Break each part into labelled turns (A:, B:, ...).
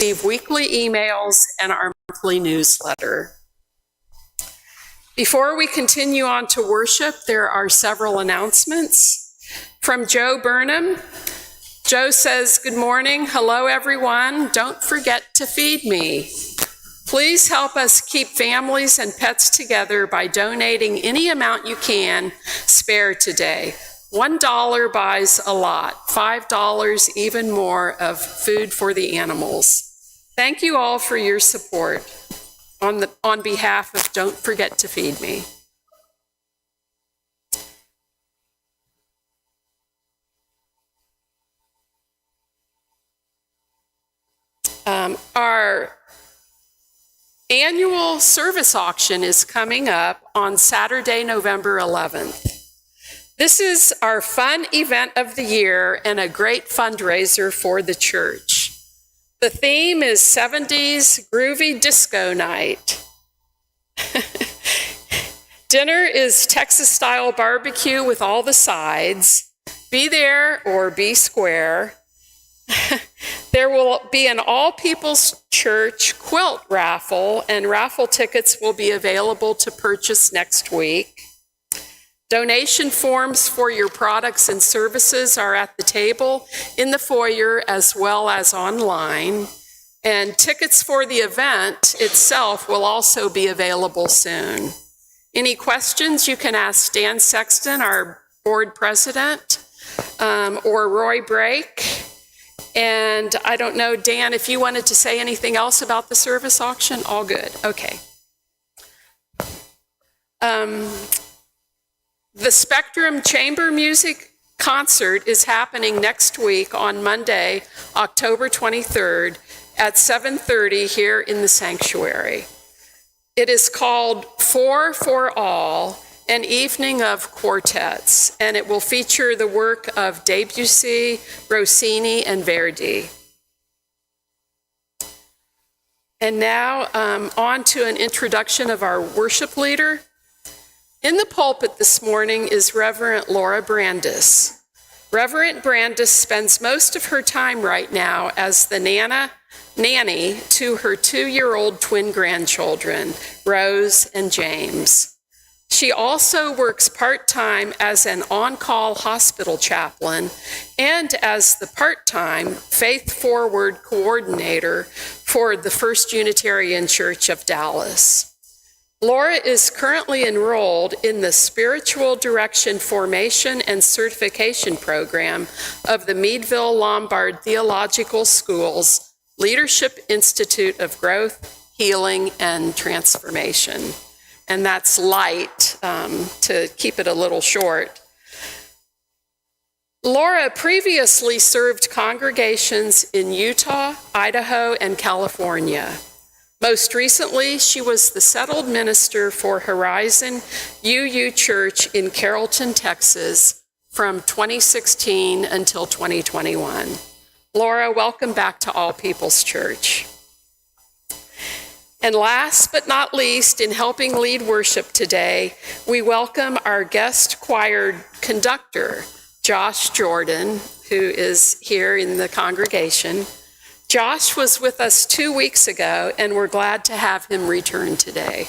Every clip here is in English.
A: Receive weekly emails and our monthly newsletter. Before we continue on to worship, there are several announcements. From Joe Burnham. Joe says, "Good morning. Hello, everyone. Don't forget to feed me. Please help us keep families and pets together by donating any amount you can spare today. $1 buys a lot, $5 even more of food for the animals. Thank you all for your support. On behalf of Don't Forget to Feed Me." Our annual service auction is coming up on Saturday, November 11th. This is our fun event of the year and a great fundraiser for the church. The theme is 70s Groovy Disco Night. Dinner is Texas-style barbecue with all the sides. Be there or be square. There will be an all-people's church quilt raffle, and raffle tickets will be available to purchase next week. Donation forms for your products and services are at the table in the foyer as well as online. And tickets for the event itself will also be available soon. Any questions, you can ask Dan Sexton, our board president, or Roy Brake. And I don't know, Dan, if you wanted to say anything else about the service auction, all good. Okay. The Spectrum Chamber Music Concert is happening next week on Monday, October 23rd at 7:30 here in the sanctuary. It is called Four for All, an evening of quartets, and it will feature the work of Debussy, Rossini, and Verdi. And now on to an introduction of our worship leader. In the pulpit this morning is Reverend Laura Brandis. Reverend Brandis spends most of her time right now as the nanny to her 2-year-old twin grandchildren, Rose and James. She also works part-time as an on-call hospital chaplain and as the part-time Faith Forward coordinator for the First Unitarian Church of Dallas. Laura is currently enrolled in the Spiritual Direction Formation and Certification Program of the Meadville Lombard Theological School's Leadership Institute of Growth, Healing, and Transformation. And that's light, to keep it a little short. Laura previously served congregations in Utah, Idaho, and California. Most recently, she was the settled minister for Horizon UU Church in Carrollton, Texas, from 2016 until 2021. Laura, welcome back to All People's Church. And last but not least, in helping lead worship today, we welcome our guest choir conductor, Josh Jordan, who is here in the congregation. Josh was with us 2 weeks ago, and we're glad to have him return today.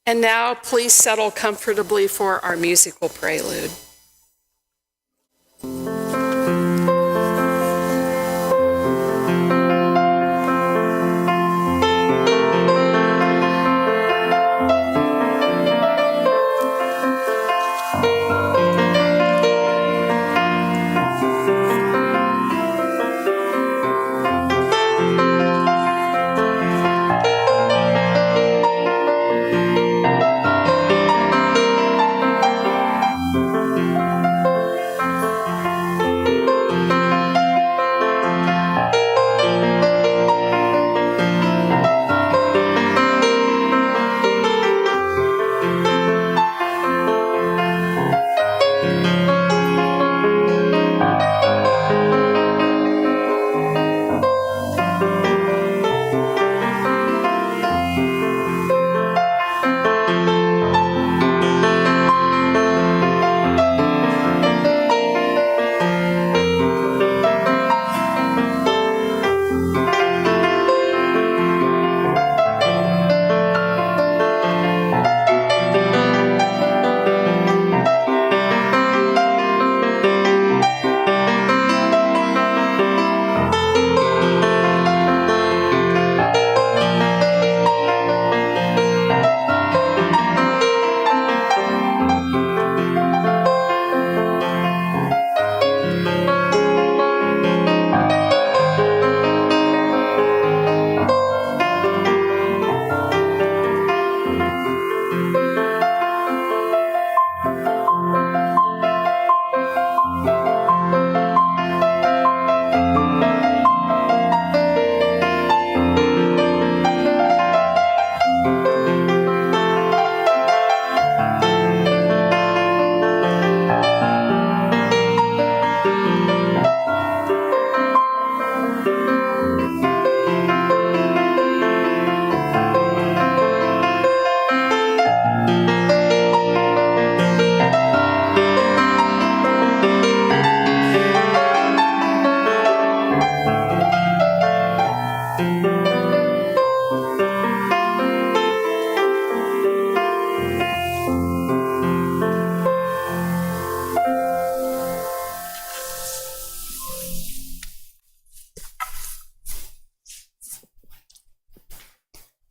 A: And now, please settle comfortably for our musical prelude.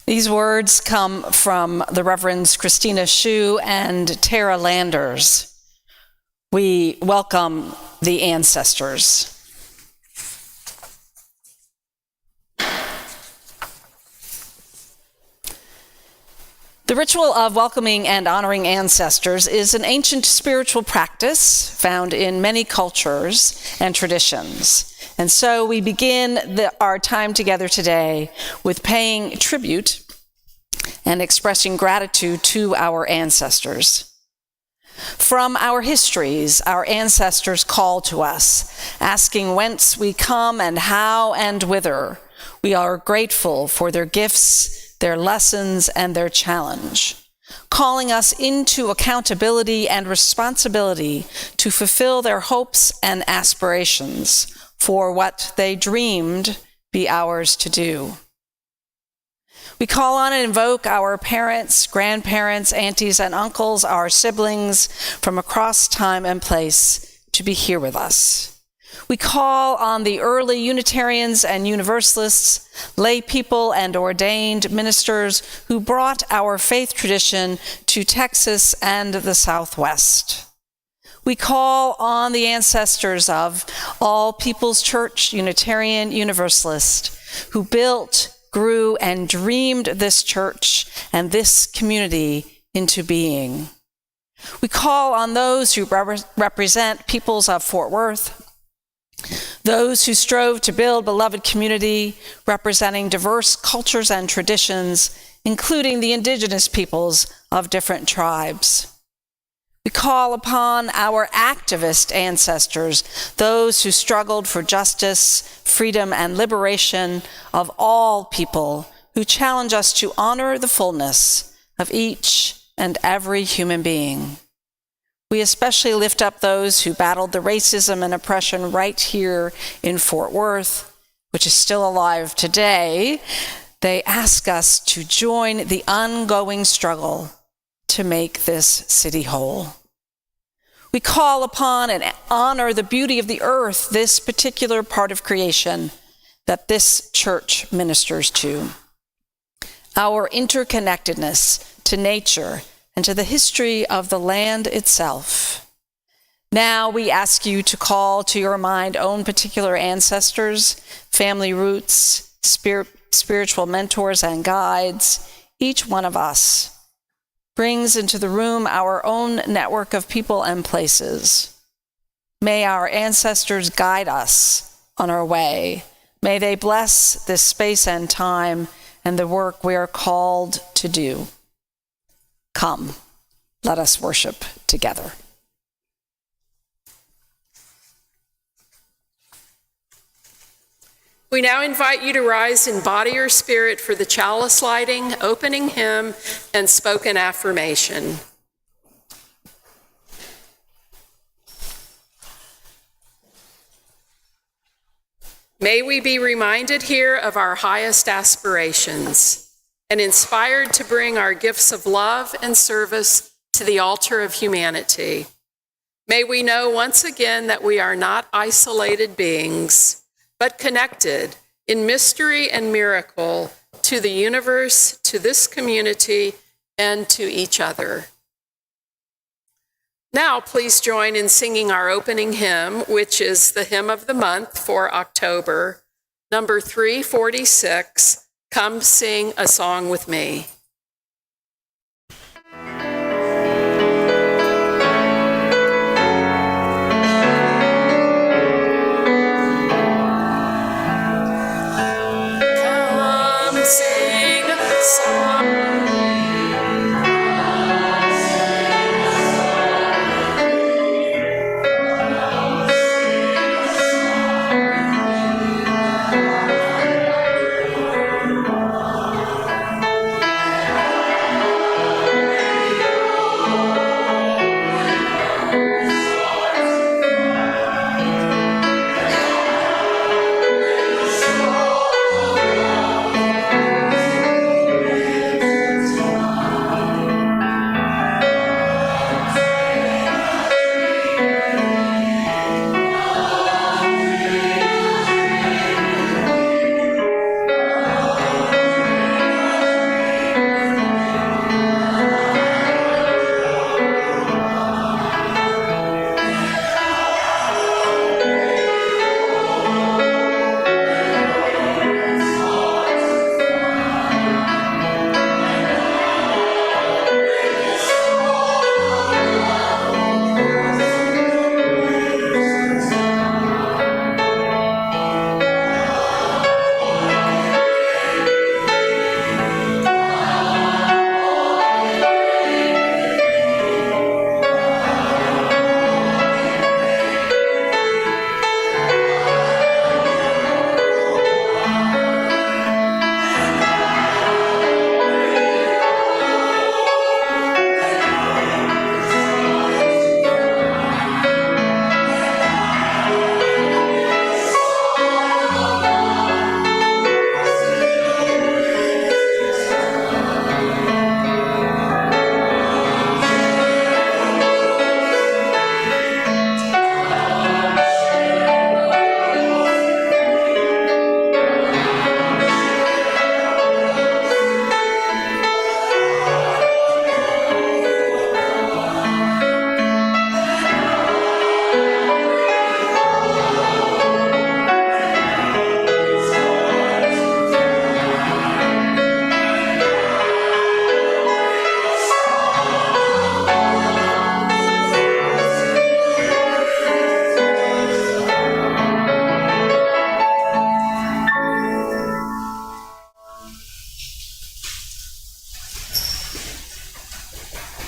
B: These words come from the Reverends Christina Shu and Tara Landers. We welcome the ancestors. The ritual of welcoming and honoring ancestors is an ancient spiritual practice found in many cultures and traditions. And so we begin our time together today with paying tribute and expressing gratitude to our ancestors. From our histories, our ancestors call to us, asking whence we come and how and whither. We are grateful for their gifts, their lessons, and their challenge, calling us into accountability and responsibility to fulfill their hopes and aspirations for what they dreamed be ours to do. We call on and invoke our parents, grandparents, aunties, and uncles, our siblings from across time and place to be here with us. We call on the early Unitarians and Universalists, lay people and ordained ministers who brought our faith tradition to Texas and the Southwest. We call on the ancestors of All People's Church, Unitarian, Universalist, who built, grew, and dreamed this church and this community into being. We call on those who represent peoples of Fort Worth, those who strove to build beloved community representing diverse cultures and traditions, including the indigenous peoples of different tribes. We call upon our activist ancestors, those who struggled for justice, freedom, and liberation of all people, who challenge us to honor the fullness of each and every human being. We especially lift up those who battled the racism and oppression right here in Fort Worth, which is still alive today. They ask us to join the ongoing struggle to make this city whole. We call upon and honor the beauty of the earth, this particular part of creation that this church ministers to. Our interconnectedness to nature and to the history of the land itself. Now we ask you to call to your mind own particular ancestors, family roots, spiritual mentors and guides. Each one of us brings into the room our own network of people and places. May our ancestors guide us on our way. May they bless this space and time and the work we are called to do. Come, let us worship together.
A: We now invite you to rise in body or spirit for the chalice lighting, opening hymn, and spoken affirmation. May we be reminded here of our highest aspirations and inspired to bring our gifts of love and service to the altar of humanity. May we know once again that we are not isolated beings, but connected in mystery and miracle to the universe, to this community, and to each other. Now, please join in singing our opening hymn, which is the hymn of the month for October, number 346, Come Sing a Song with Me. Come sing a song.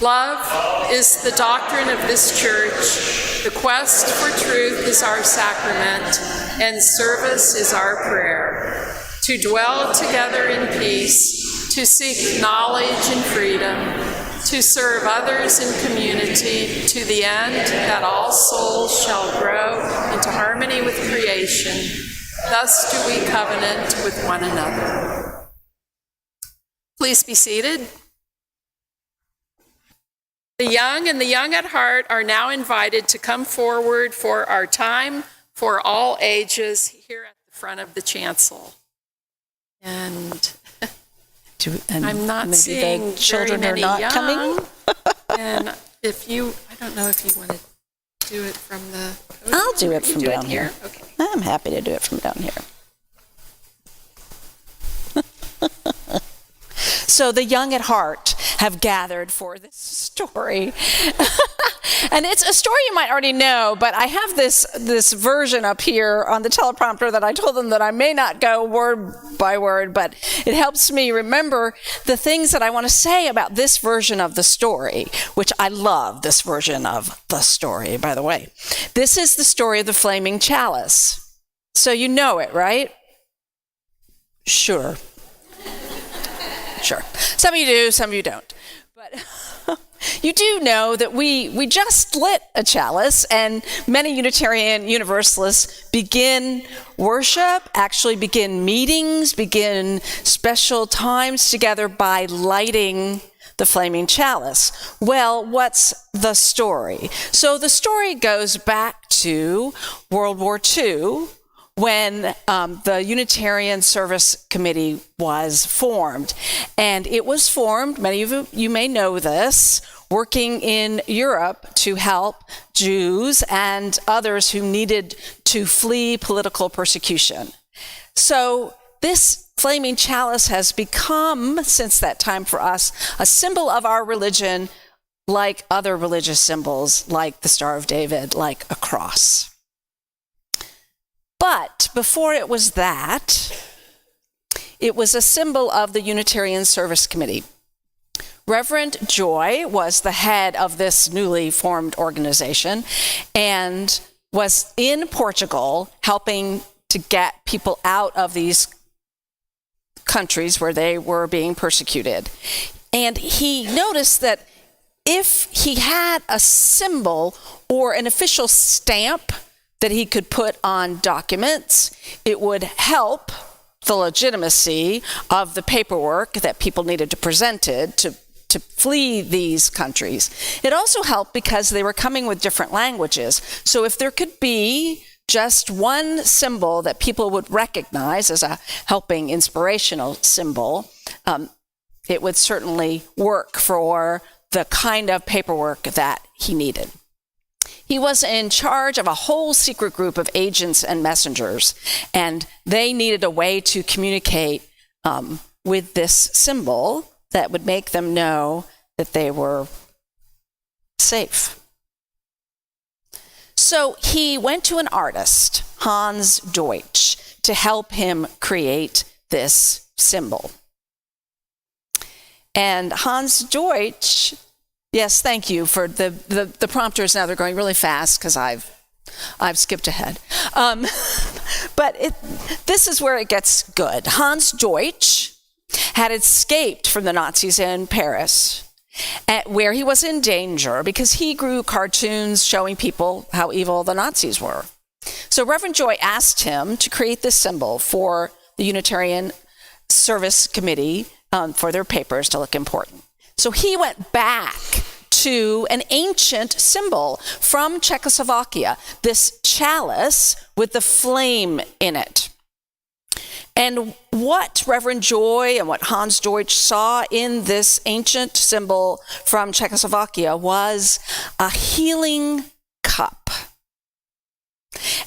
A: Love is the doctrine of this church. The quest for truth is our sacrament, and service is our prayer. To dwell together in peace, to seek knowledge and freedom, to serve others in community, to the end that all souls shall grow into harmony with creation. Thus do we covenant with one another. Please be seated. The young and the young at heart are now invited to come forward for our time for all ages here at the front of the chancel. And I'm not seeing
B: the children
A: very many
B: are not
A: young.
B: coming.
A: And if you, I don't know if you want to do it from the podium.
B: I'll do it from down here.
A: Okay.
B: I'm happy to do it from down here. So the young at heart have gathered for this story. And it's a story you might already know, but I have this version up here on the teleprompter that I told them that I may not go word by word, but it helps me remember the things that I want to say about this version of the story, which I love this version of the story, by the way. This is the story of the flaming chalice. So you know it, right? Sure. Sure. Some of you do, some of you don't. But you do know that we just lit a chalice, and many Unitarian Universalists begin worship, actually begin meetings, begin special times together by lighting the flaming chalice. Well, what's the story? So the story goes back to World War II, when the Unitarian Service Committee was formed. And it was formed, many of you may know this, working in Europe to help Jews and others who needed to flee political persecution. So this flaming chalice has become, since that time for us, a symbol of our religion, like other religious symbols, like the Star of David, like a cross. But before it was that, it was a symbol of the Unitarian Service Committee. Reverend Joy was the head of this newly formed organization and was in Portugal helping to get people out of these countries where they were being persecuted. And he noticed that if he had a symbol or an official stamp that he could put on documents, it would help the legitimacy of the paperwork that people needed to present it to flee these countries. It also helped because they were coming with different languages. So if there could be just one symbol that people would recognize as a helping inspirational symbol, it would certainly work for the kind of paperwork that he needed. He was in charge of a whole secret group of agents and messengers, and they needed a way to communicate with this symbol that would make them know that they were safe. So he went to an artist, Hans Deutsch, to help him create this symbol. And Hans Deutsch, yes, thank you for the prompters. Now they're going really fast because I've skipped ahead. But this is where it gets good. Hans Deutsch had escaped from the Nazis in Paris, where he was in danger because he grew cartoons showing people how evil the Nazis were. So Reverend Joy asked him to create this symbol for the Unitarian Service Committee for their papers to look important. So he went back to an ancient symbol from Czechoslovakia, this chalice with the flame in it. And what Reverend Joy and what Hans Deutsch saw in this ancient symbol from Czechoslovakia was a healing cup.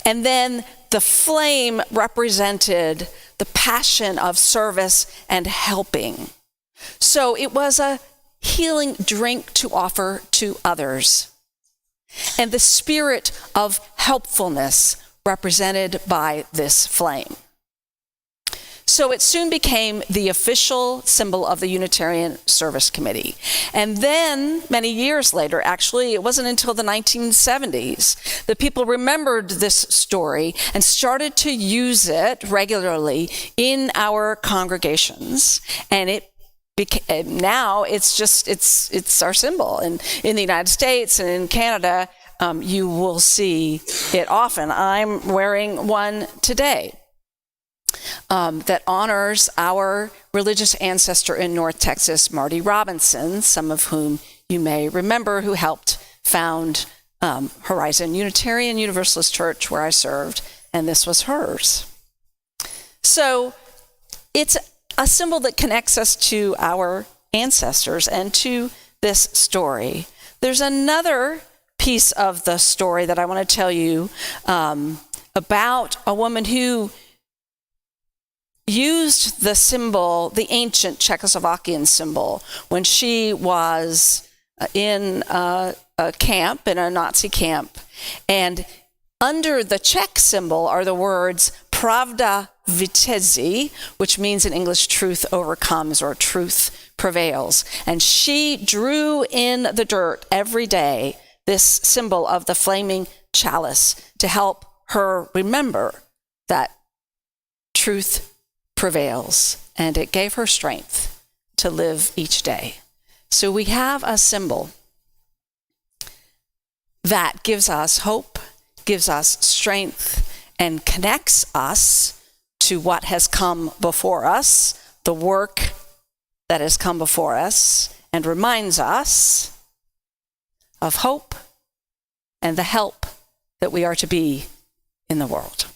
B: And then the flame represented the passion of service and helping. So it was a healing drink to offer to others. And the spirit of helpfulness represented by this flame. So it soon became the official symbol of the Unitarian Service Committee. And then, many years later, actually, it wasn't until the 1970s, that people remembered this story and started to use it regularly in our congregations. And now it's our symbol. And in the United States and in Canada, you will see it often. I'm wearing one today that honors our religious ancestor in North Texas, Marty Robinson, some of whom you may remember, who helped found Horizon Unitarian Universalist Church, where I served, and this was hers. So it's a symbol that connects us to our ancestors and to this story. There's another piece of the story that I want to tell you about a woman who used the symbol, the ancient Czechoslovakian symbol, when she was in a camp, in a Nazi camp. And under the Czech symbol are the words pravda vítězí, which means in English, truth overcomes or truth prevails. And she drew in the dirt every day this symbol of the flaming chalice to help her remember that truth prevails, and it gave her strength to live each day. So we have a symbol that gives us hope, gives us strength, and connects us to what has come before us, the work that has come before us, and reminds us of hope and the help that we are to be in the world.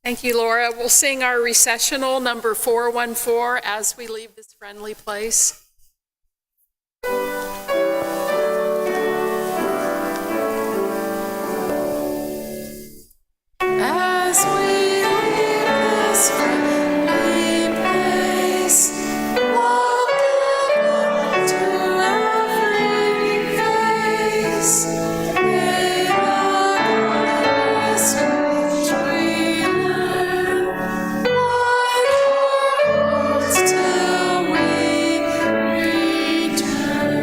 A: Thank you, Laura. We'll sing our recessional number 414 as we leave this friendly place. As we leave this friendly place, welcome to every face. May the goodness which we learn guide our hearts till we return.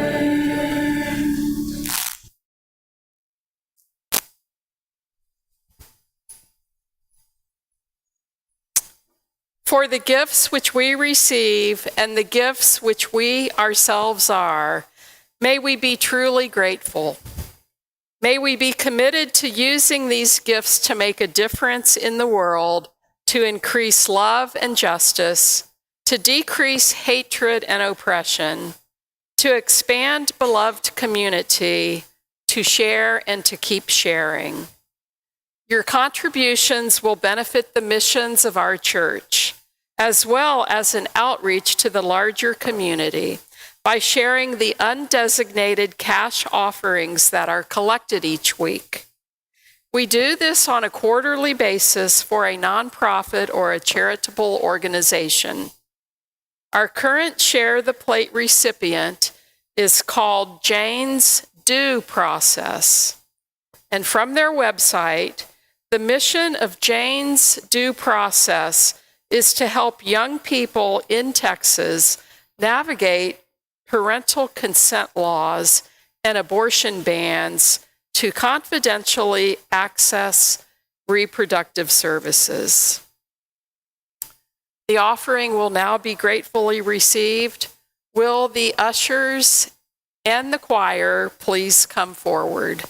A: For the gifts which we receive and the gifts which we ourselves are, may we be truly grateful. May we be committed to using these gifts to make a difference in the world, to increase love and justice, to decrease hatred and oppression, to expand beloved community, to share and to keep sharing. Your contributions will benefit the missions of our church, as well as an outreach to the larger community by sharing the undesignated cash offerings that are collected each week. We do this on a quarterly basis for a nonprofit or a charitable organization. Our current Share the Plate recipient is called Jane's Due Process. And from their website, the mission of Jane's Due Process is to help young people in Texas navigate parental consent laws and abortion bans to confidentially access reproductive services. The offering will now be gratefully received. Will the ushers and the choir please come forward?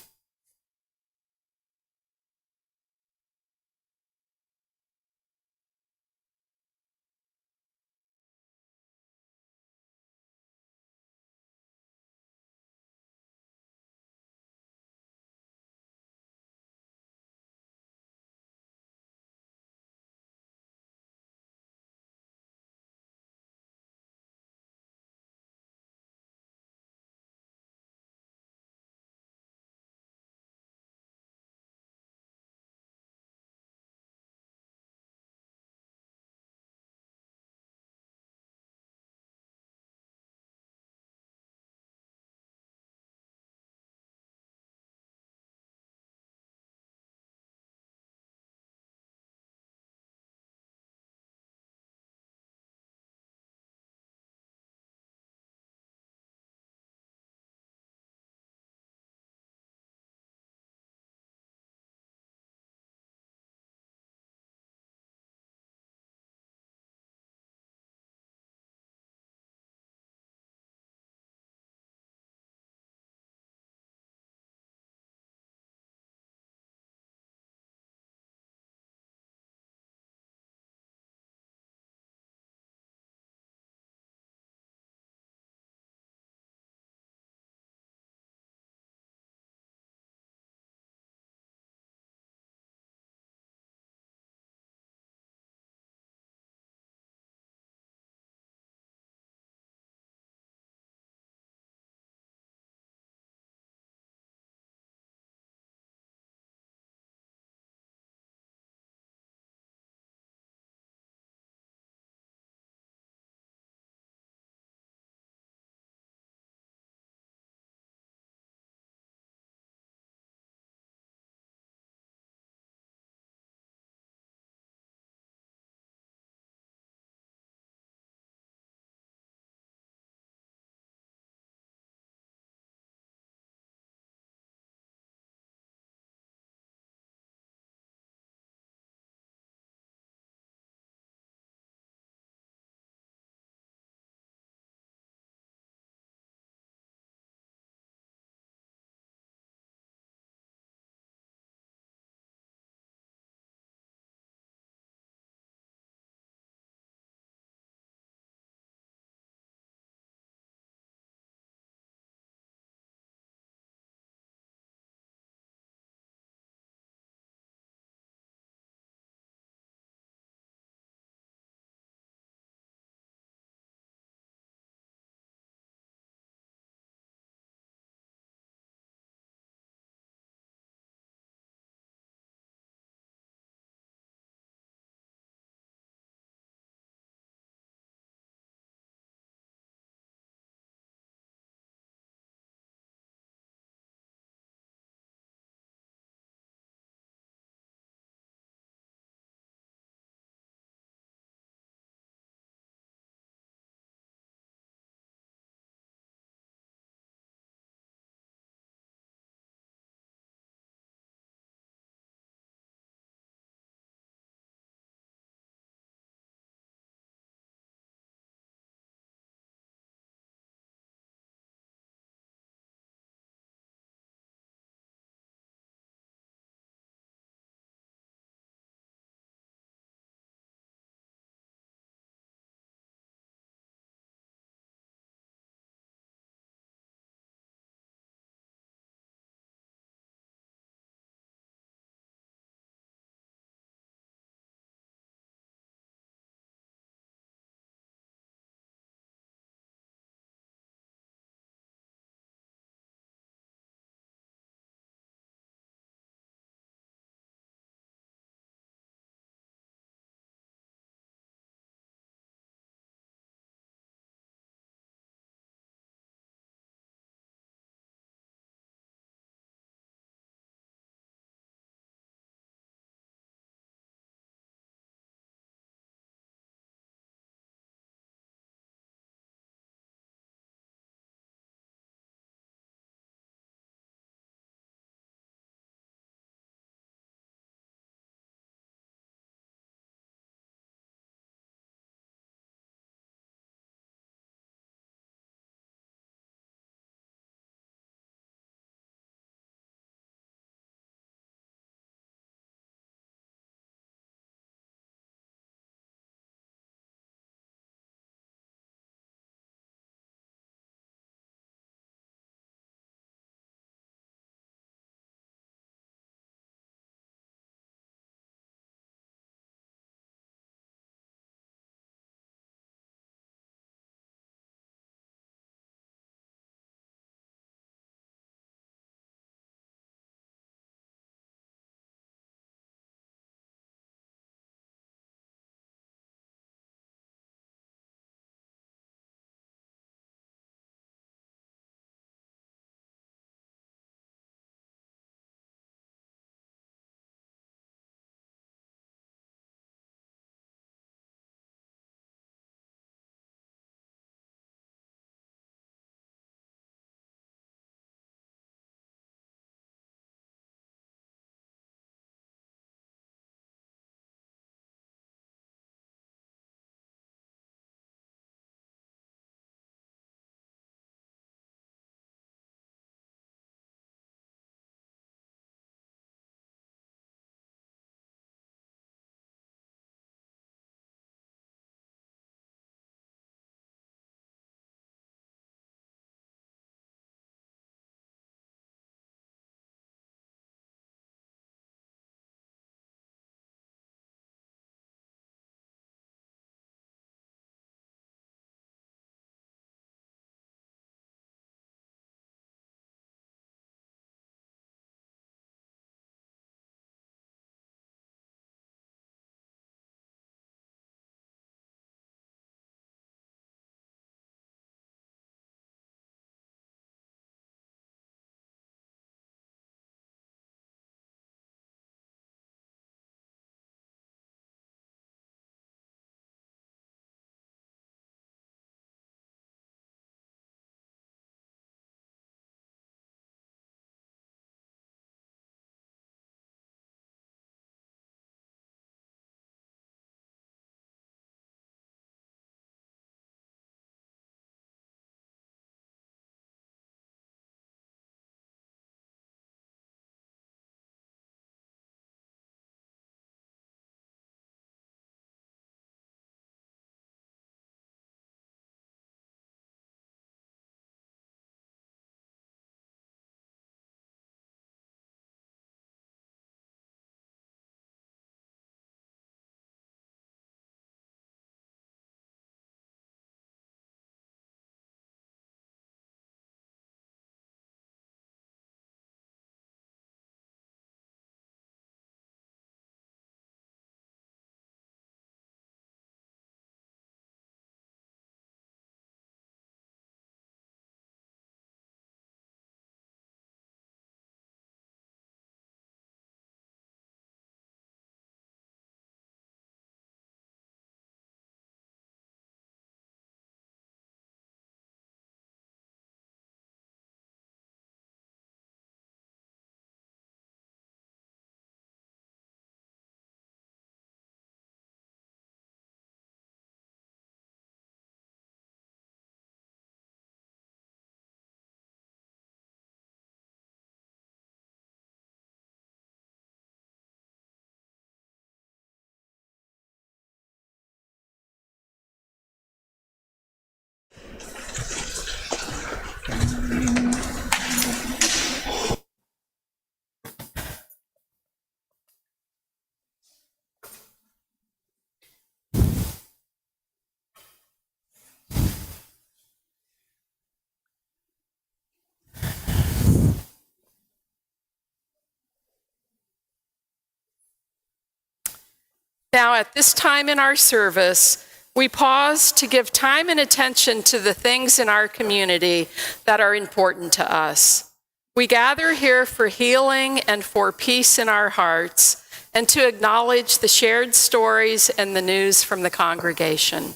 A: Now, at this time in our service, we pause to give time and attention to the things in our community that are important to us. We gather here for healing and for peace in our hearts, and to acknowledge the shared stories and the news from the congregation.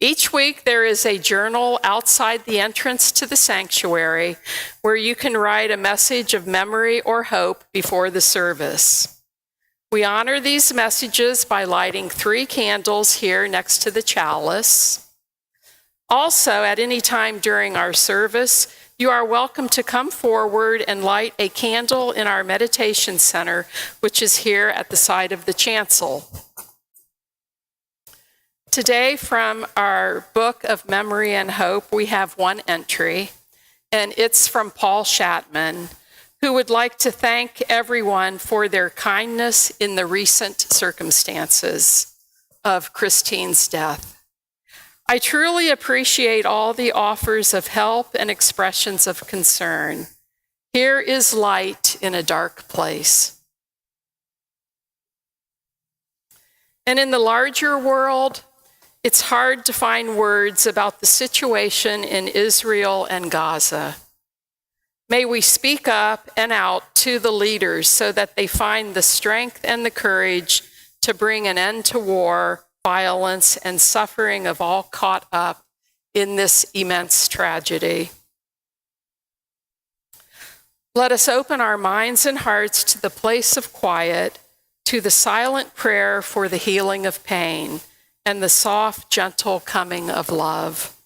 A: Each week there is a journal outside the entrance to the sanctuary where you can write a message of memory or hope before the service. We honor these messages by lighting 3 candles here next to the chalice. Also, at any time during our service, you are welcome to come forward and light a candle in our meditation center, which is here at the side of the chancel. Today, from our Book of Memory and Hope, we have one entry, and it's from Paul Shatman, who would like to thank everyone for their kindness in the recent circumstances of Christine's death. I truly appreciate all the offers of help and expressions of concern. Here is light in a dark place. And in the larger world, it's hard to find words about the situation in Israel and Gaza. May we speak up and out to the leaders so that they find the strength and the courage to bring an end to war, violence, and suffering of all caught up in this immense tragedy. Let us open our minds and hearts to the place of quiet, to the silent prayer for the healing of pain, and the soft, gentle coming of love.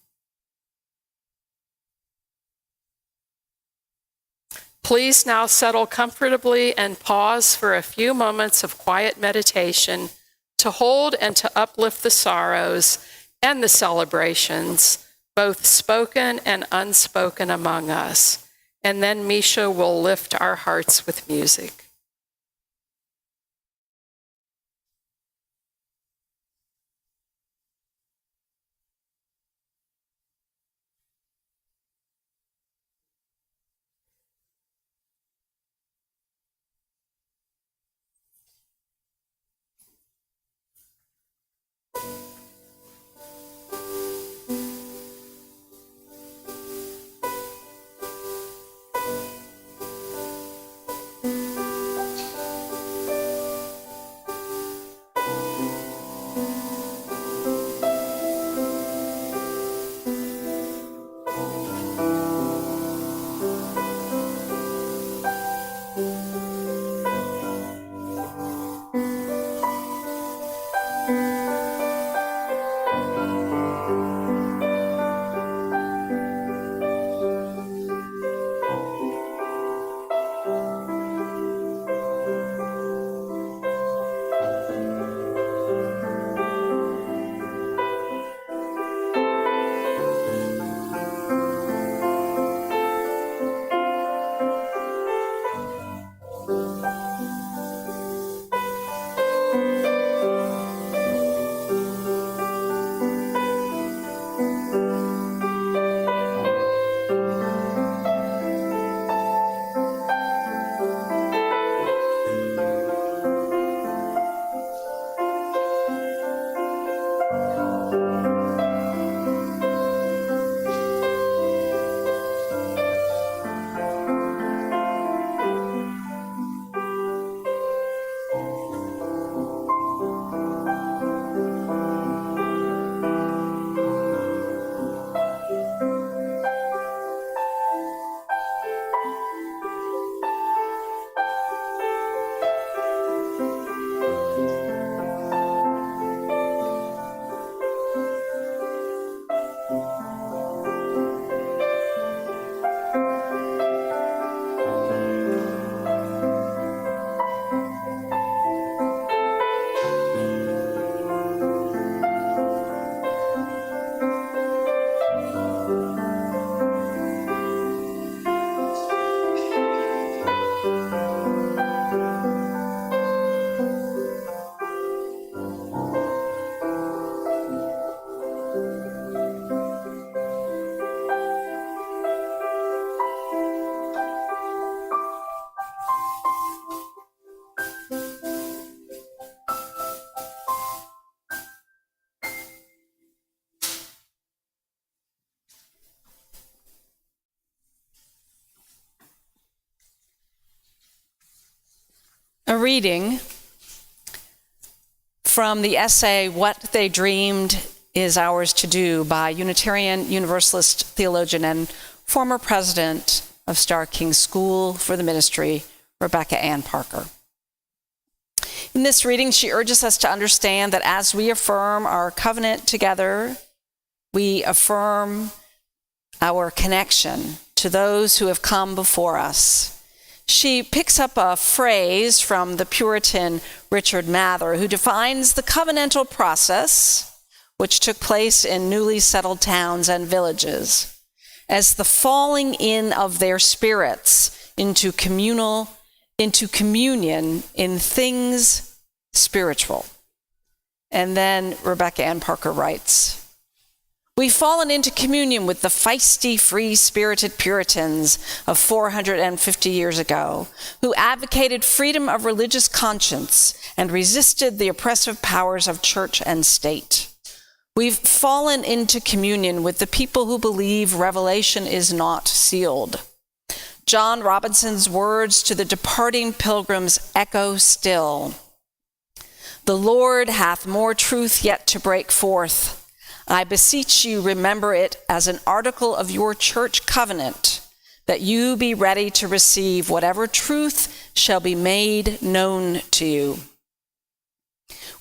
A: Please now settle comfortably and pause for a few moments of quiet meditation to hold and to uplift the sorrows and the celebrations, both spoken and unspoken among us. And then Misha will lift our hearts with music.
B: A reading from the essay, What They Dreamed Is Ours to Do, by Unitarian Universalist theologian and former president of Starr King School for the Ministry, Rebecca Ann Parker. In this reading, she urges us to understand that as we affirm our covenant together, we affirm our connection to those who have come before us. She picks up a phrase from the Puritan Richard Mather, who defines the covenantal process, which took place in newly settled towns and villages, as the falling in of their spirits into communion in things spiritual. And then Rebecca Ann Parker writes, "We've fallen into communion with the feisty, free-spirited Puritans of 450 years ago, who advocated freedom of religious conscience and resisted the oppressive powers of church and state. We've fallen into communion with the people who believe revelation is not sealed. John Robinson's words to the departing pilgrims echo still. The Lord hath more truth yet to break forth. I beseech you, remember it as an article of your church covenant, that you be ready to receive whatever truth shall be made known to you.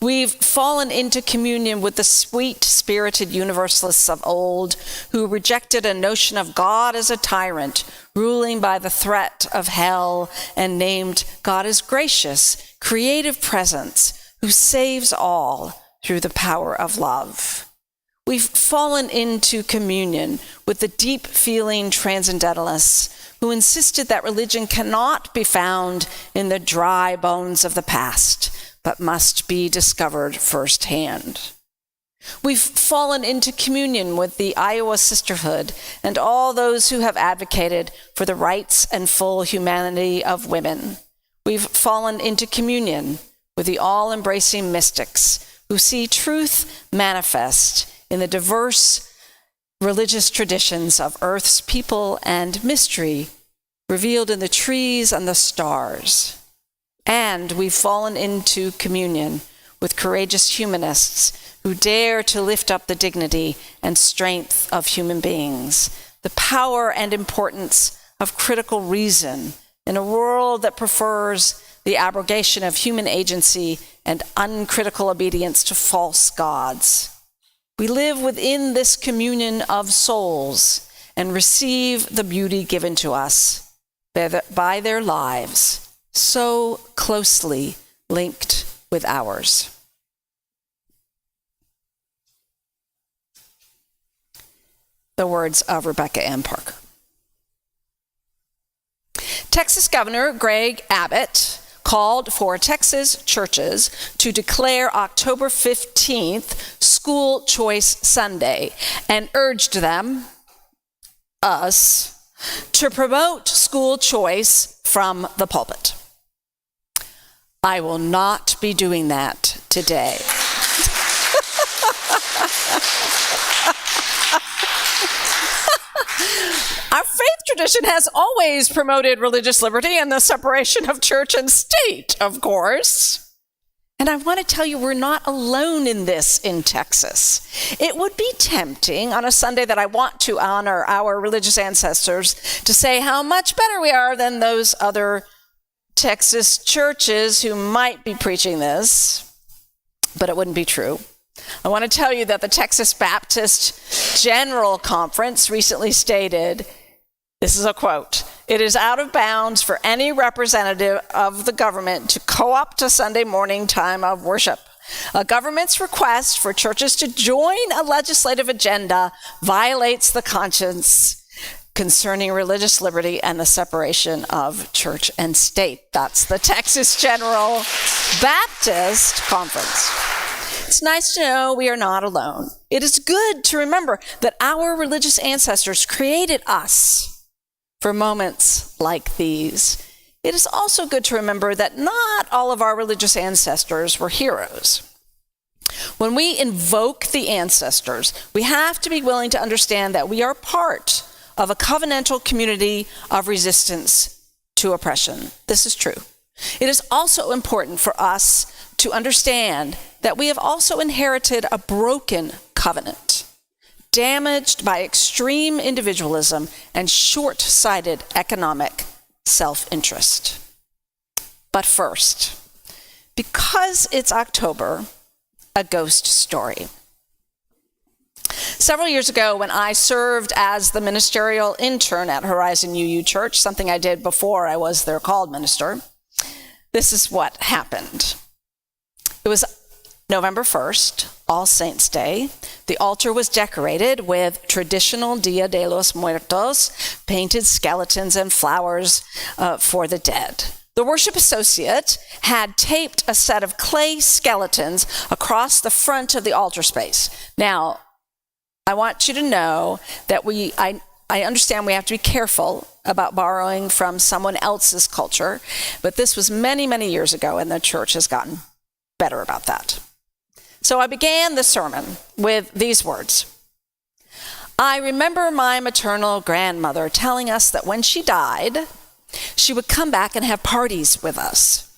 B: We've fallen into communion with the sweet-spirited Universalists of old, who rejected a notion of God as a tyrant, ruling by the threat of hell, and named God as gracious, creative presence, who saves all through the power of love. We've fallen into communion with the deep-feeling transcendentalists who insisted that religion cannot be found in the dry bones of the past, but must be discovered firsthand. We've fallen into communion with the Iowa Sisterhood and all those who have advocated for the rights and full humanity of women. We've fallen into communion with the all-embracing mystics who see truth manifest in the diverse religious traditions of Earth's people and mystery revealed in the trees and the stars. And we've fallen into communion with courageous humanists who dare to lift up the dignity and strength of human beings, the power and importance of critical reason in a world that prefers the abrogation of human agency and uncritical obedience to false gods. We live within this communion of souls and receive the beauty given to us by their lives, so closely linked with ours. The words of Rebecca Ann Parker. Texas Governor Greg Abbott called for Texas churches to declare October 15th School Choice Sunday and urged us, to promote school choice from the pulpit. I will not be doing that today. Our faith tradition has always promoted religious liberty and the separation of church and state, of course. And I want to tell you, we're not alone in this in Texas. It would be tempting on a Sunday that I want to honor our religious ancestors to say how much better we are than those other Texas churches who might be preaching this, but it wouldn't be true. I want to tell you that the Texas Baptist General Conference recently stated, this is a quote, "It is out of bounds for any representative of the government to co-opt a Sunday morning time of worship. A government's request for churches to join a legislative agenda violates the conscience concerning religious liberty and the separation of church and state." That's the Texas General Baptist Conference. It's nice to know we are not alone. It is good to remember that our religious ancestors created us for moments like these. It is also good to remember that not all of our religious ancestors were heroes. When we invoke the ancestors, we have to be willing to understand that we are part of a covenantal community of resistance to oppression. This is true. It is also important for us to understand that we have also inherited a broken covenant, damaged by extreme individualism and short-sighted economic self-interest. But first, because it's October, a ghost story. Several years ago, when I served as the ministerial intern at Horizon UU Church, something I did before I was their called minister, this is what happened. It was November 1st, All Saints' Day. The altar was decorated with traditional Dia de los Muertos, painted skeletons and flowers for the dead. The worship associate had taped a set of clay skeletons across the front of the altar space. Now, I want you to know that I understand we have to be careful about borrowing from someone else's culture, but this was many, many years ago, and the church has gotten better about that. So I began the sermon with these words. I remember my maternal grandmother telling us that when she died, she would come back and have parties with us.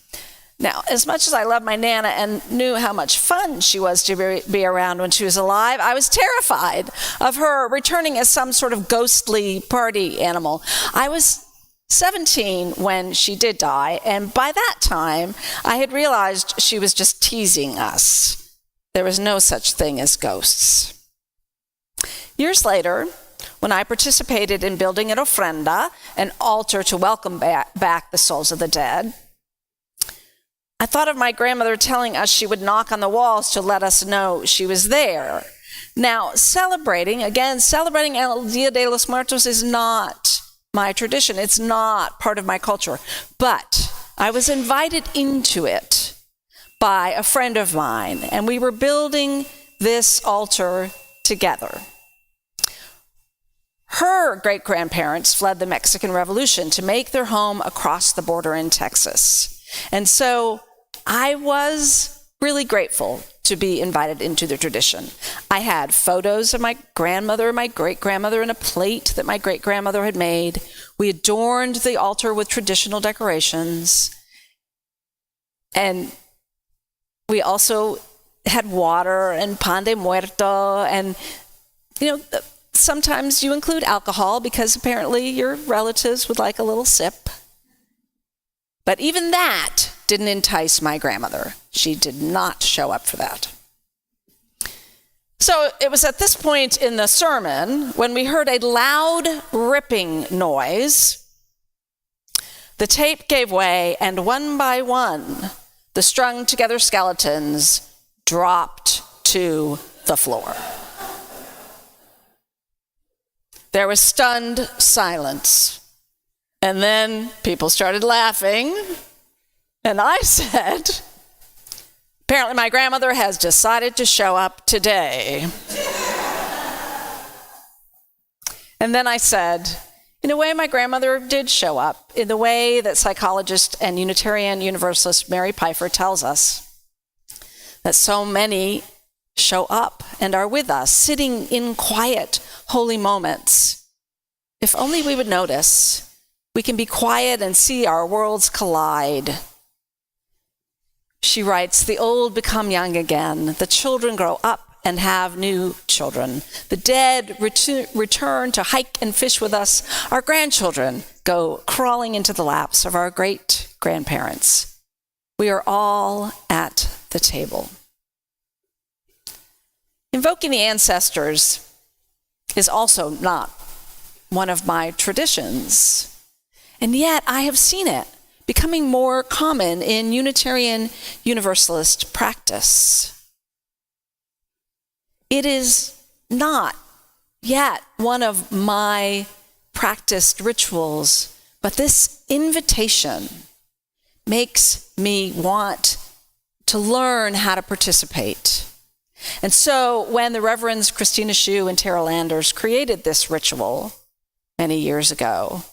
B: Now, as much as I love my Nana and knew how much fun she was to be around when she was alive, I was terrified of her returning as some sort of ghostly party animal. I was 17 when she did die, and by that time, I had realized she was just teasing us. There was no such thing as ghosts. Years later, when I participated in building an ofrenda, an altar to welcome back the souls of the dead, I thought of my grandmother telling us she would knock on the walls to let us know she was there. Now, celebrating El Dia de los Muertos is not my tradition. It's not part of my culture. But I was invited into it by a friend of mine, and we were building this altar together. Her great-grandparents fled the Mexican Revolution to make their home across the border in Texas. And so I was really grateful to be invited into the tradition. I had photos of my grandmother and my great-grandmother and a plate that my great-grandmother had made. We adorned the altar with traditional decorations. And we also had water and pan de muerto. And, sometimes you include alcohol because apparently your relatives would like a little sip. But even that didn't entice my grandmother. She did not show up for that. So it was at this point in the sermon when we heard a loud ripping noise. The tape gave way, and one by one, the strung together skeletons dropped to the floor. There was stunned silence. And then people started laughing. And I said, apparently my grandmother has decided to show up today. And then I said, in a way, my grandmother did show up, in the way that psychologist and Unitarian Universalist Mary Pfeiffer tells us, that so many show up and are with us, sitting in quiet, holy moments. If only we would notice. We can be quiet and see our worlds collide. She writes, the old become young again. The children grow up and have new children. The dead return to hike and fish with us. Our grandchildren go crawling into the laps of our great-grandparents. We are all at the table. Invoking the ancestors is also not one of my traditions. And yet I have seen it becoming more common in Unitarian Universalist practice. It is not yet one of my practiced rituals, but this invitation makes me want to learn how to participate. And so when the Reverends Christina Schuh and Tara Landers created this ritual many years ago,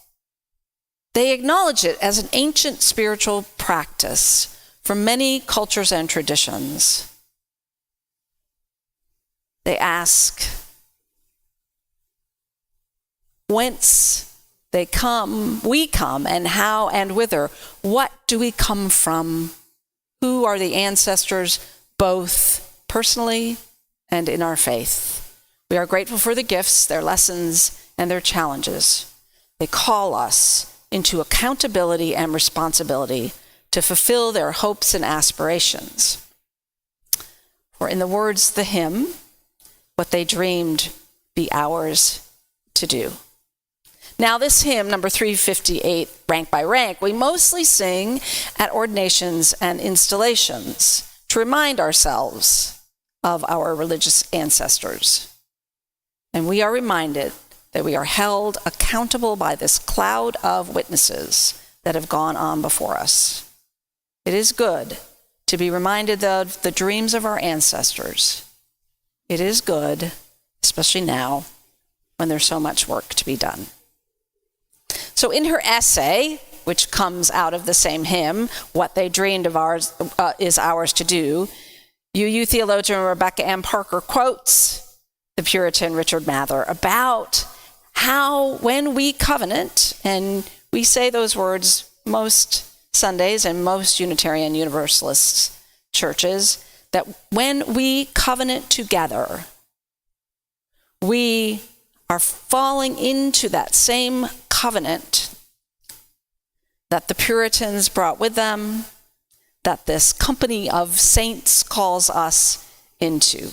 B: they acknowledge it as an ancient spiritual practice from many cultures and traditions. They ask, whence we come, and how and whither. What do we come from? Who are the ancestors, both personally and in our faith? We are grateful for the gifts, their lessons, and their challenges. They call us into accountability and responsibility to fulfill their hopes and aspirations. For in the words of the hymn, what they dreamed be ours to do. Now this hymn, number 358, rank by rank, we mostly sing at ordinations and installations to remind ourselves of our religious ancestors. And we are reminded that we are held accountable by this cloud of witnesses that have gone on before us. It is good to be reminded of the dreams of our ancestors. It is good, especially now, when there's so much work to be done. So in her essay, which comes out of the same hymn, What They Dreamed of Ours is Ours to Do, UU theologian Rebecca M. Parker quotes the Puritan Richard Mather about how when we covenant, and we say those words most Sundays and most Unitarian Universalist churches, that when we covenant together, we are falling into that same covenant that the Puritans brought with them, that this company of saints calls us into.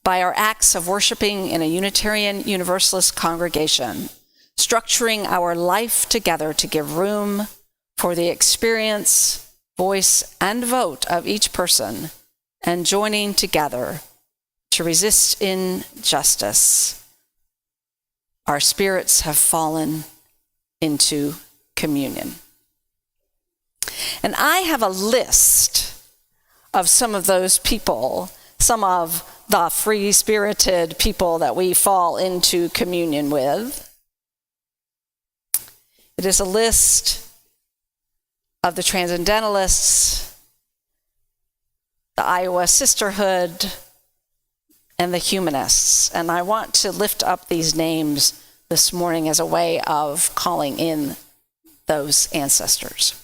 B: By our acts of worshiping in a Unitarian Universalist congregation, structuring our life together to give room for the experience, voice, and vote of each person, and joining together to resist injustice, our spirits have fallen into communion. And I have a list of some of those people, some of the free-spirited people that we fall into communion with. It is a list of the Transcendentalists, the Iowa Sisterhood, and the Humanists. And I want to lift up these names this morning as a way of calling in those ancestors.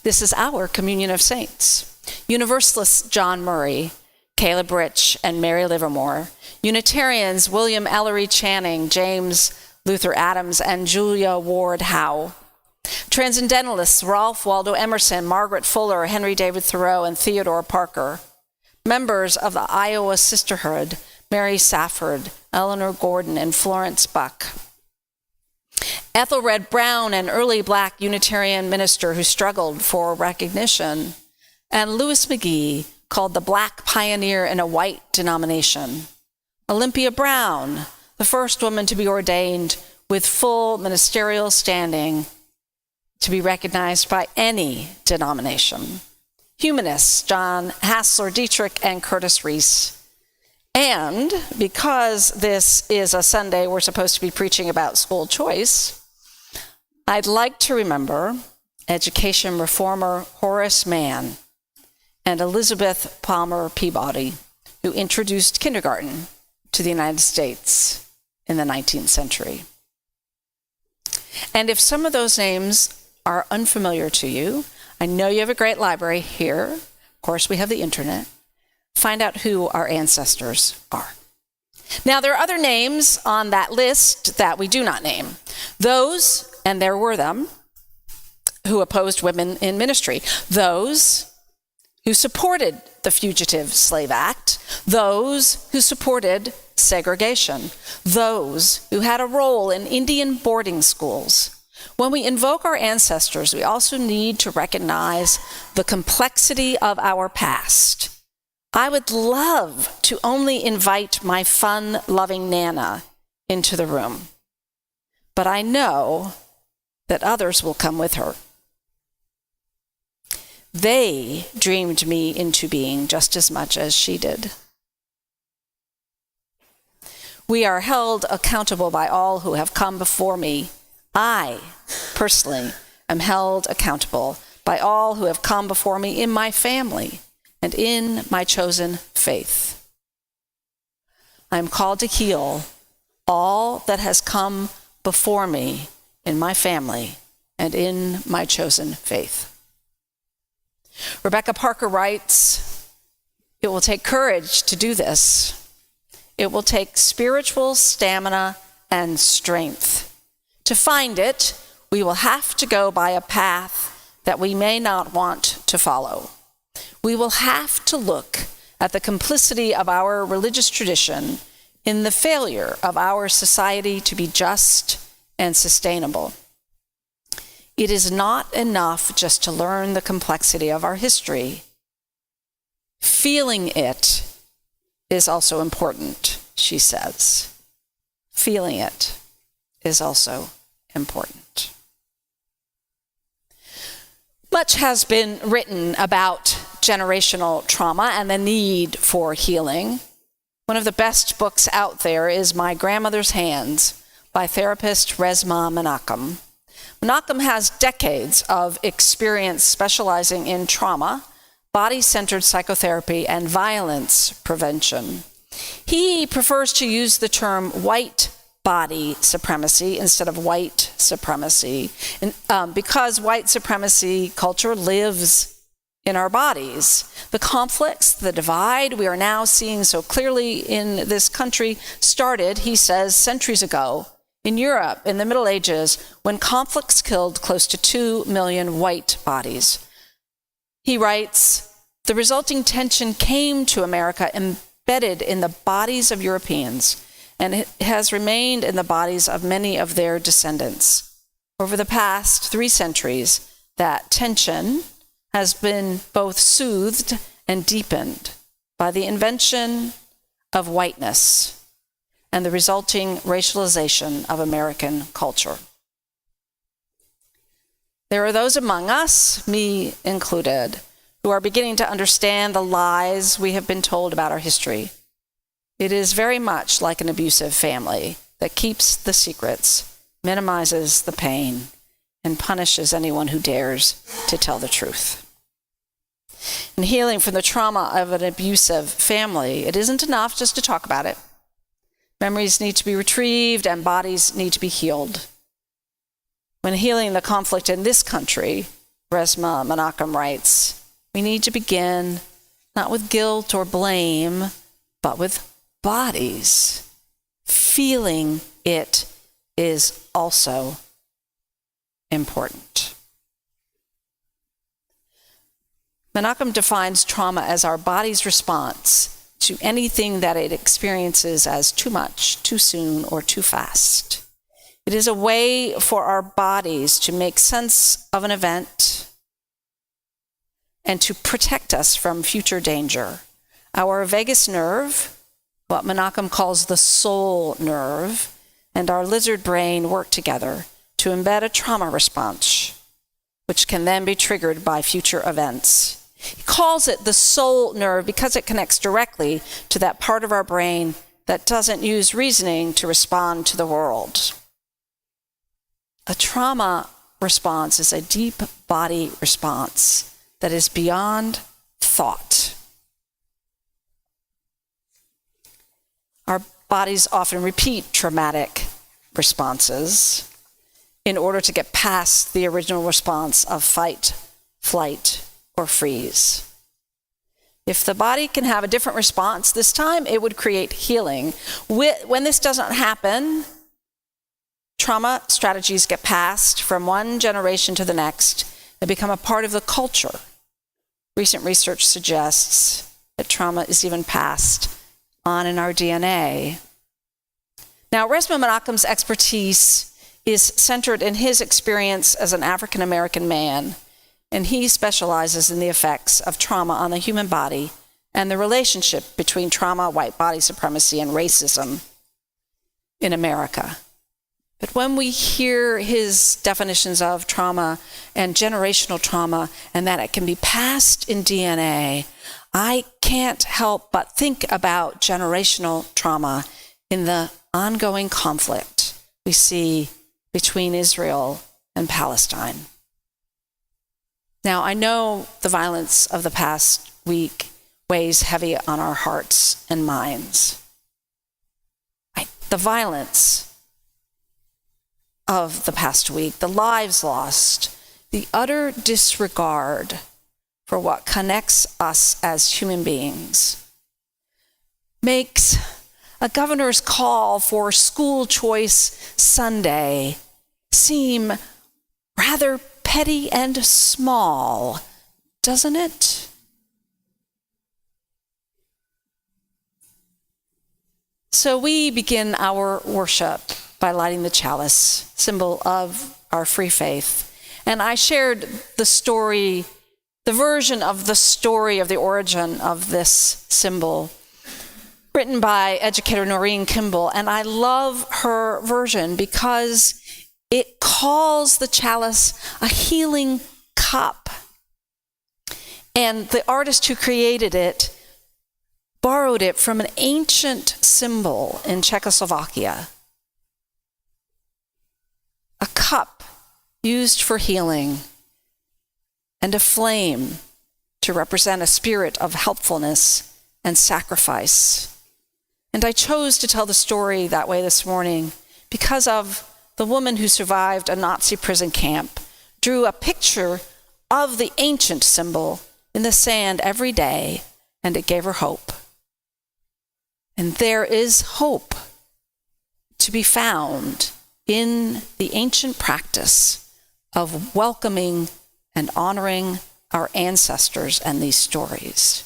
B: This is our communion of saints. Universalists John Murray, Caleb Rich, and Mary Livermore. Unitarians William Ellery Channing, James Luther Adams, and Julia Ward Howe. Transcendentalists Ralph Waldo Emerson, Margaret Fuller, Henry David Thoreau, and Theodore Parker. Members of the Iowa Sisterhood, Mary Safford, Eleanor Gordon, and Florence Buck. Ethelred Brown, an early Black Unitarian minister who struggled for recognition, and Louis McGee, called the Black pioneer in a white denomination. Olympia Brown, the first woman to be ordained with full ministerial standing to be recognized by any denomination. Humanists John Hassler Dietrich and Curtis Reese. And because this is a Sunday we're supposed to be preaching about school choice, I'd like to remember education reformer Horace Mann and Elizabeth Palmer Peabody, who introduced kindergarten to the United States in the 19th century. And if some of those names are unfamiliar to you, I know you have a great library here. Of course, we have the internet. Find out who our ancestors are. Now, there are other names on that list that we do not name. Those, and there were them, who opposed women in ministry. Those who supported the Fugitive Slave Act. Those who supported segregation. Those who had a role in Indian boarding schools. When we invoke our ancestors, we also need to recognize the complexity of our past. I would love to only invite my fun-loving Nana into the room, but I know that others will come with her. They dreamed me into being just as much as she did. We are held accountable by all who have come before me. I, personally, am held accountable by all who have come before me in my family and in my chosen faith. I am called to heal all that has come before me in my family and in my chosen faith. Rebecca Parker writes, "It will take courage to do this. It will take spiritual stamina and strength. To find it, we will have to go by a path that we may not want to follow. We will have to look at the complicity of our religious tradition in the failure of our society to be just and sustainable. It is not enough just to learn the complexity of our history. Feeling it is also important," she says. Feeling it is also important. Much has been written about generational trauma and the need for healing. One of the best books out there is My Grandmother's Hands by therapist Resmaa Menakem. Menakem has decades of experience specializing in trauma, body-centered psychotherapy, and violence prevention. He prefers to use the term white body supremacy instead of white supremacy, because white supremacy culture lives in our bodies. The conflicts, the divide we are now seeing so clearly in this country started, he says, centuries ago in Europe in the Middle Ages, when conflicts killed close to 2 million white bodies. He writes, "The resulting tension came to America embedded in the bodies of Europeans, and it has remained in the bodies of many of their descendants. Over the past 3 centuries, that tension has been both soothed and deepened by the invention of whiteness and the resulting racialization of American culture. There are those among us, me included, who are beginning to understand the lies we have been told about our history. It is very much like an abusive family that keeps the secrets, minimizes the pain, and punishes anyone who dares to tell the truth." In healing from the trauma of an abusive family, it isn't enough just to talk about it. Memories need to be retrieved and bodies need to be healed. When healing the conflict in this country, Resmaa Menakem writes, we need to begin not with guilt or blame, but with bodies. Feeling it is also important. Menakem defines trauma as our body's response to anything that it experiences as too much, too soon, or too fast. It is a way for our bodies to make sense of an event and to protect us from future danger. Our vagus nerve, what Menakem calls the soul nerve, and our lizard brain work together to embed a trauma response, which can then be triggered by future events. He calls it the soul nerve because it connects directly to that part of our brain that doesn't use reasoning to respond to the world. A trauma response is a deep body response that is beyond thought. Our bodies often repeat traumatic responses in order to get past the original response of fight, flight, or freeze. If the body can have a different response this time, it would create healing. When this doesn't happen, trauma strategies get passed from one generation to the next and become a part of the culture. Recent research suggests that trauma is even passed on in our DNA. Now, Resmaa Menakem's expertise is centered in his experience as an African American man, and he specializes in the effects of trauma on the human body and the relationship between trauma, white body supremacy, and racism in America. But when we hear his definitions of trauma and generational trauma and that it can be passed in DNA, I can't help but think about generational trauma in the ongoing conflict we see between Israel and Palestine. Now, I know the violence of the past week weighs heavy on our hearts and minds. the violence of the past week, the lives lost, the utter disregard for what connects us as human beings, makes a governor's call for school choice Sunday seem rather petty and small, doesn't it? So we begin our worship by lighting the chalice, symbol of our free faith. And I shared the story, the version of the story of the origin of this symbol, written by educator Noreen Kimball. And I love her version because it calls the chalice a healing cup. And the artist who created it borrowed it from an ancient symbol in Czechoslovakia. A cup used for healing, and a flame to represent a spirit of helpfulness and sacrifice. And I chose to tell the story that way this morning because of the woman who survived a Nazi prison camp, drew a picture of the ancient symbol in the sand every day, and it gave her hope. And there is hope to be found in the ancient practice of welcoming and honoring our ancestors and these stories.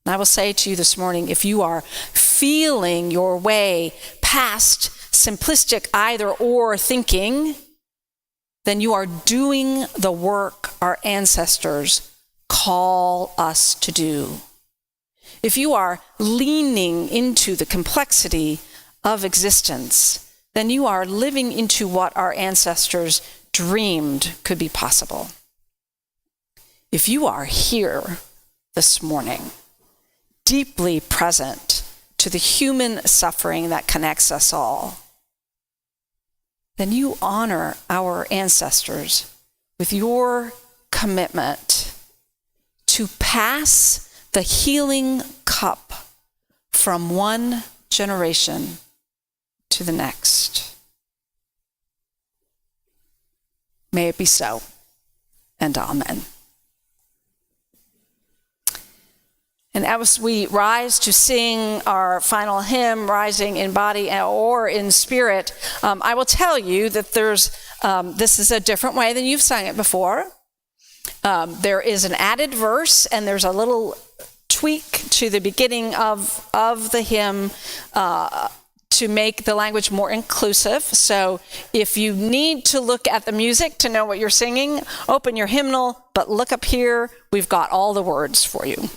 B: And I will say to you this morning, if you are feeling your way past simplistic either or thinking, then you are doing the work our ancestors call us to do. If you are leaning into the complexity of existence, then you are living into what our ancestors dreamed could be possible. If you are here this morning, deeply present to the human suffering that connects us all, then you honor our ancestors with your commitment to pass the healing cup from one generation to the next. May it be so, and amen. And as we rise to sing our final hymn, Rising in Body or in Spirit, I will tell you that this is a different way than you've sung it before. There is an added verse, and there's a little tweak to the beginning of the hymn to make the language more inclusive. So if you need to look at the music to know what you're singing, open your hymnal, but look up here. We've got all the words for you.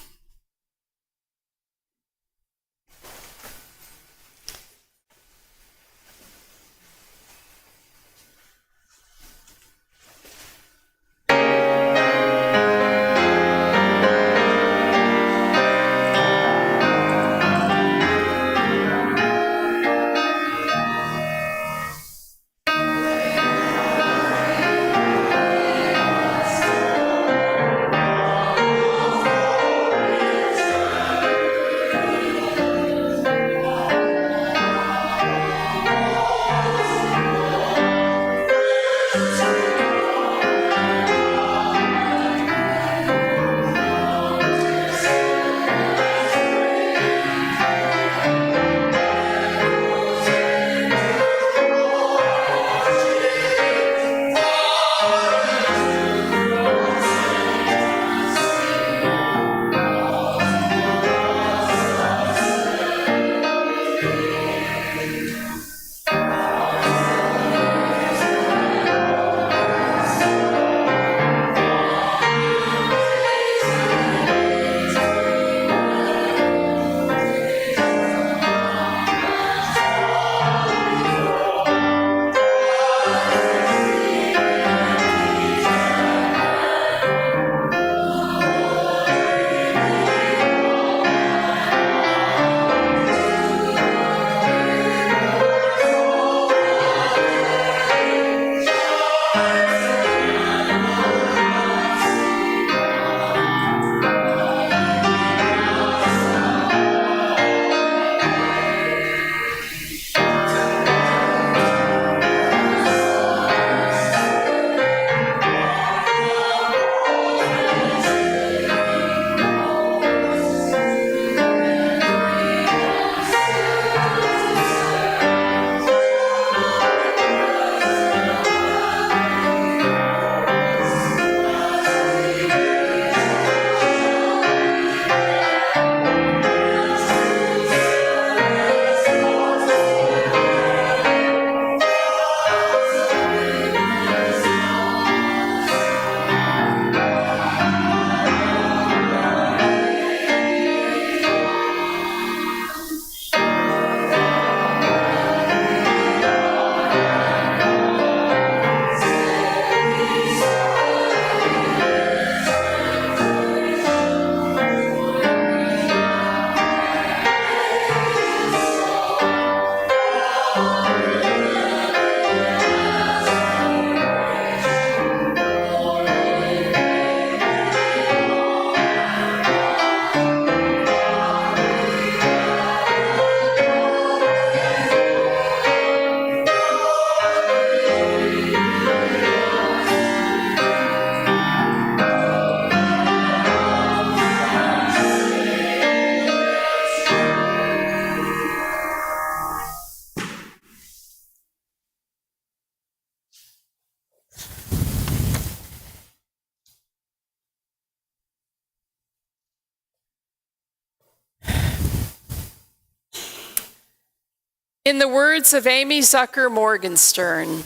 A: In the words of Amy Zucker Morgenstern,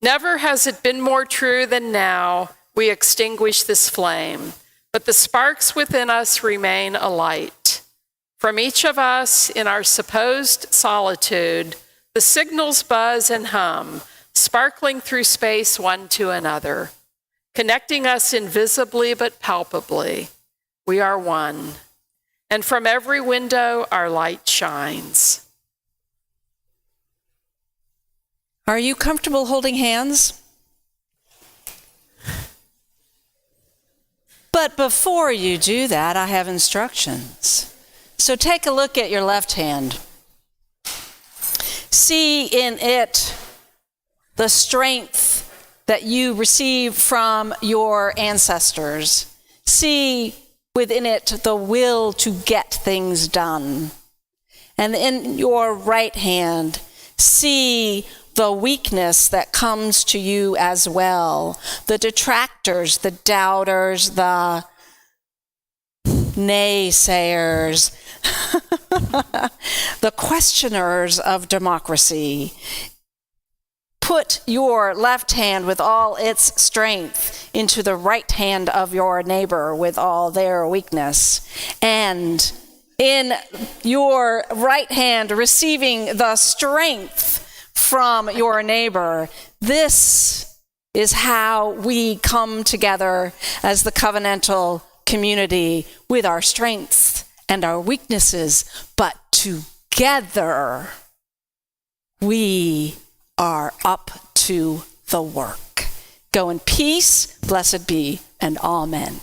A: never has it been more true than now we extinguish this flame, but the sparks within us remain alight. From each of us in our supposed solitude, the signals buzz and hum, sparkling through space one to another, connecting us invisibly but palpably. We are one, and from every window our light shines.
B: Are you comfortable holding hands? But before you do that, I have instructions. So take a look at your left hand. See in it the strength that you receive from your ancestors. See within it the will to get things done. And in your right hand, see the weakness that comes to you as well. The detractors, the doubters, the naysayers, the questioners of democracy. Put your left hand with all its strength into the right hand of your neighbor with all their weakness. And in your right hand, receiving the strength from your neighbor, this is how we come together as the covenantal community with our strengths and our weaknesses, but together we are up to the work. Go in peace, blessed be, and amen.